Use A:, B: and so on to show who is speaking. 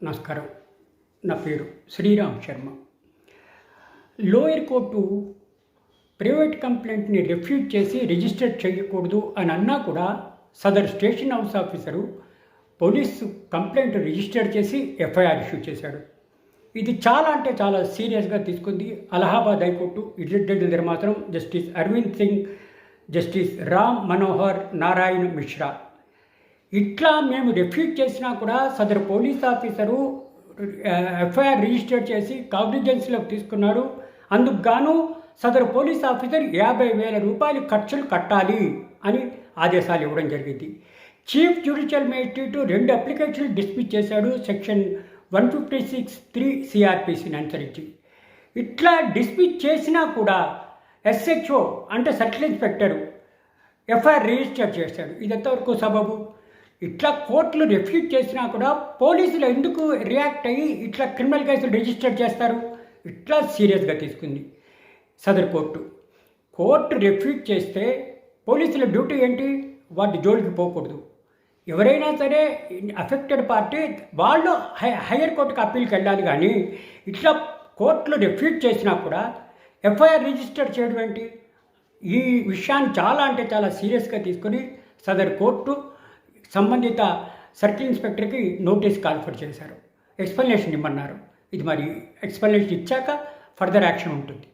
A: నమస్కారం. నా పేరు Sriram Sharma. Lower court private కంప్లైంట్ని రిఫ్యూజ్ చేసి రిజిస్టర్ చేయకూడదు అని అన్నా కూడా Sadar station house officer police complaint register చేసి ఎఫ్ఐఆర్ ఇష్యూ చేశాడు. ఇది చాలా అంటే చాలా సీరియస్గా తీసుకుంది అలహాబాద్ హైకోర్టు ఇడ్లెడ్డెడ్ ధర్మాసనం జస్టిస్ అరవింద్ సింగ్, జస్టిస్ రామ్ మనోహర్ నారాయణ్ మిశ్రా. ఇట్లా మేము రిఫ్యూజ్ చేసినా కూడా సదరు పోలీస్ ఆఫీసరు ఎఫ్ఐఆర్ రిజిస్టర్ చేసి కాగ్నిజెన్స్లోకి తీసుకున్నాడు. అందుకు గాను సదరు పోలీస్ ఆఫీసర్ 50,000 రూపాయలు ఖర్చులు కట్టాలి అని ఆదేశాలు ఇవ్వడం జరిగింది. చీఫ్ జ్యుడిషియల్ మేజిస్ట్రేట్ 2 అప్లికేషన్లు డిస్మిస్ చేశాడు సెక్షన్ 156(3) సిఆర్పిసిని అనుసరించి. ఇట్లా డిస్మిస్ చేసినా కూడా ఎస్హెచ్ఓ అంటే సర్కిల్ ఇన్స్పెక్టరు ఎఫ్ఐఆర్ రిజిస్టర్ చేశాడు. ఇది ఎంతవరకు సబబు? ఇట్లా కోర్టులు రిఫ్యూజ్ చేసినా కూడా పోలీసులు ఎందుకు రియాక్ట్ అయ్యి ఇట్లా క్రిమినల్ కేసులు రిజిస్టర్ చేస్తారు? ఇట్లా సీరియస్గా తీసుకుంది సదర్ కోర్టు రిఫ్యూజ్ చేస్తే పోలీసుల డ్యూటీ ఏంటి? వాటి జోలికి పోకూడదు. ఎవరైనా సరే అఫెక్టెడ్ పార్టీ వాళ్ళు హయ్యర్ కోర్టుకు అప్పీల్కి వెళ్ళాలి. కానీ ఇట్లా కోర్టులు రిఫ్యూజ్ చేసినా కూడా ఎఫ్ఐఆర్ రిజిస్టర్ చేయడం ఏంటి? ఈ విషయాన్ని చాలా అంటే చాలా సీరియస్గా తీసుకొని సదర్ కోర్టు సంబంధిత సర్కిల్ ఇన్స్పెక్టర్కి నోటీస్ కాల్ఫర్ చేశారు. ఎక్స్ప్లెనేషన్ ఇమ్మన్నారు. ఇది మరి ఎక్స్ప్లెనేషన్ ఇచ్చాక ఫర్దర్ యాక్షన్ ఉంటుంది.